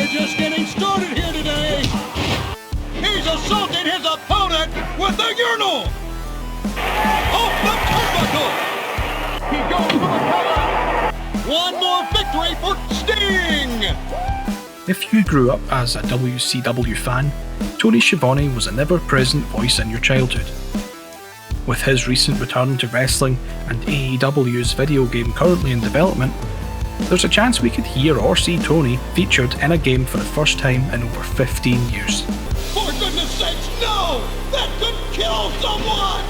We're just getting started here today. He's assaulted his opponent with a urinal. Off the turnbuckle. He goes for the cover. One more victory for Sting. If you grew up as a WCW fan, Tony Schiavone was a never-present voice in your childhood. With his recent return to wrestling and AEW's video game currently in development, there's a chance we could hear or see Tony featured in a game for the first time in over 15 years. For goodness sakes, no! That could kill someone!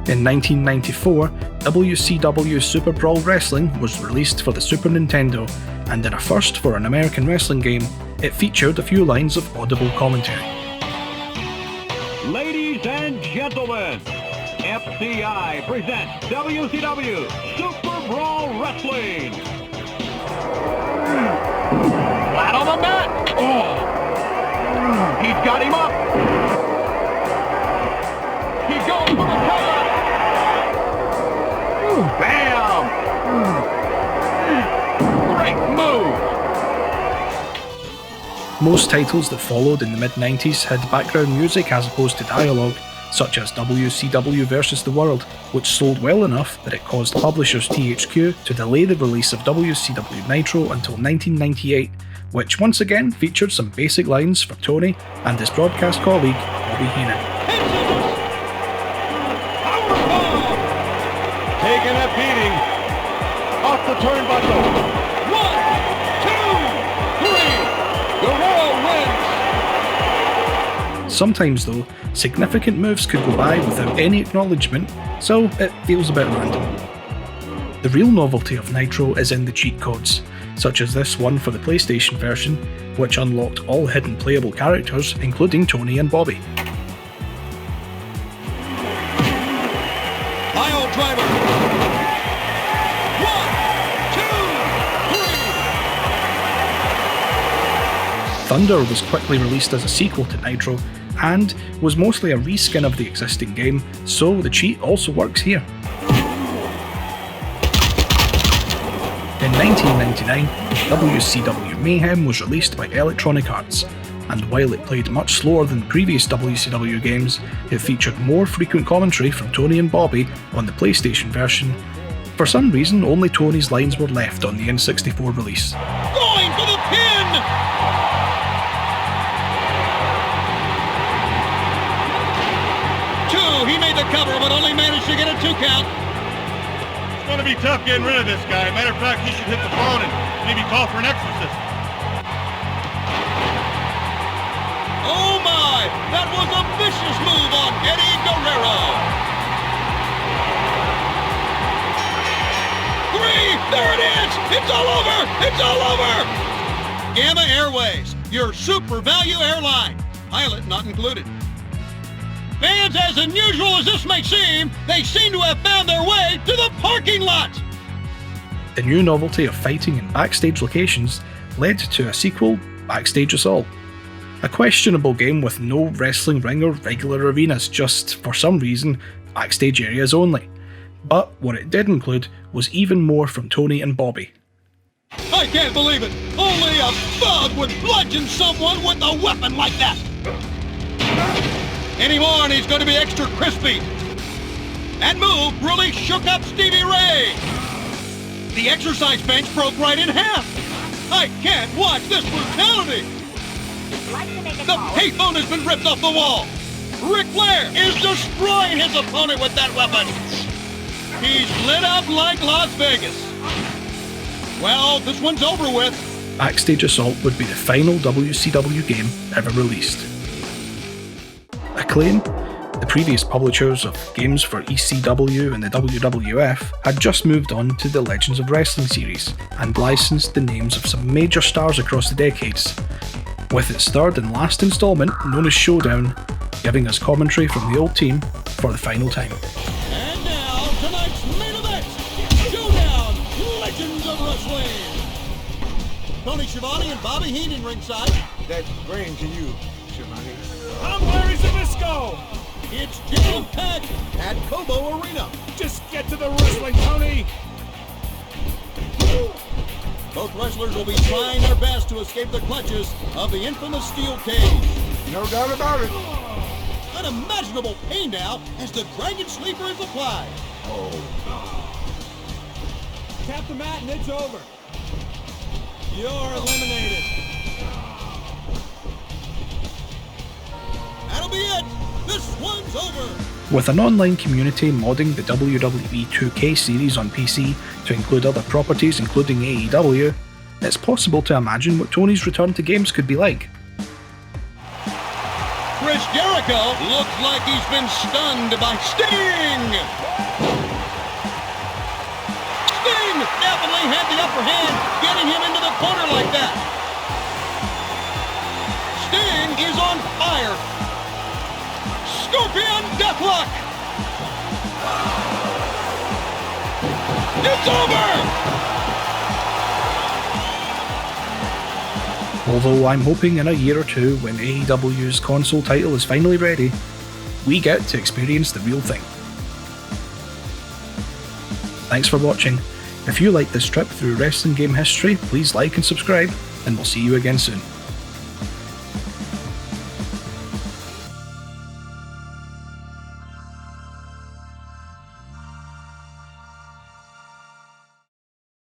In 1994, WCW SuperBrawl Wrestling was released for the Super Nintendo, and in a first for an American wrestling game, it featured a few lines of audible commentary. Ladies and gentlemen, FCI presents WCW SuperBrawl Wrestling. Flat on the mat. Oh. He's got him up. He goes for the cover. Bam! Great move! Most titles that followed in the mid-90s had background music as opposed to dialogue, such as WCW vs. The World, which sold well enough that it caused publishers THQ to delay the release of WCW Nitro until 1998, which once again featured some basic lines for Tony and his broadcast colleague, Bobby Heenan. Taking a beating off the turnbuckle. 1, 2, 3. Guerrero wins. Sometimes though, significant moves could go by without any acknowledgement, so it feels a bit random. The real novelty of Nitro is in the cheat codes, such as this one for the PlayStation version, which unlocked all hidden playable characters, including Tony and Bobby. Pile driver. 1, 2, 3. Thunder was quickly released as a sequel to Nitro, and was mostly a reskin of the existing game, so the cheat also works here. In 1999, WCW Mayhem was released by Electronic Arts, and while it played much slower than previous WCW games, it featured more frequent commentary from Tony and Bobby on the PlayStation version. For some reason, only Tony's lines were left on the N64 release. Going for the pin! He made the cover, but only managed to get a 2 count. It's going to be tough getting rid of this guy. Matter of fact, he should hit the phone and maybe call for an exorcist. Oh my! That was a vicious move on Eddie Guerrero. 3! There it is! It's all over! It's all over! Gamma Airways, your super value airline. Pilot not included. Fans, as unusual as this may seem, they seem to have found their way to the parking lot! The new novelty of fighting in backstage locations led to a sequel, Backstage Assault. A questionable game with no wrestling ring or regular arenas, just, for some reason, backstage areas only. But what it did include was even more from Tony and Bobby. I can't believe it! Only a thug would bludgeon someone with a weapon like that! Anymore and he's going to be extra crispy. That move really shook up Stevie Ray. The exercise bench broke right in half. I can't watch this brutality. The payphone has been ripped off the wall. Ric Flair is destroying his opponent with that weapon. He's lit up like Las Vegas. Well, this one's over with. Backstage Assault would be the final WCW game ever released. Acclaim, the previous publishers of games for ECW and the WWF, had just moved on to the Legends of Wrestling series and licensed the names of some major stars across the decades, with its third and last installment, known as Showdown, giving us commentary from the old team for the final time. And now, tonight's main event, Showdown, Legends of Wrestling. Tony Schiavone and Bobby Heenan ringside. That's brain to you, Schiavone. I'm Larry Zbyszko! It's jam-packed at Cobo Arena. Just get to the wrestling, Tony! Both wrestlers will be trying their best to escape the clutches of the infamous steel cage. No doubt about it. Unimaginable pain now as the Dragon Sleeper is applied. Tap the mat and it's over. You're eliminated. That'll be it. This one's over. With an online community modding the WWE 2K series on PC to include other properties including AEW, it's possible to imagine what Tony's return to games could be like. Chris Jericho looks like he's been stunned by Sting! Sting definitely had the upper hand, getting him into the corner like that. Sting is on fire. Scorpion Deathlock! It's over! Although I'm hoping in a year or two, when AEW's console title is finally ready, we get to experience the real thing. Thanks for watching. If you like this trip through wrestling game history, please like and subscribe, and we'll see you again soon.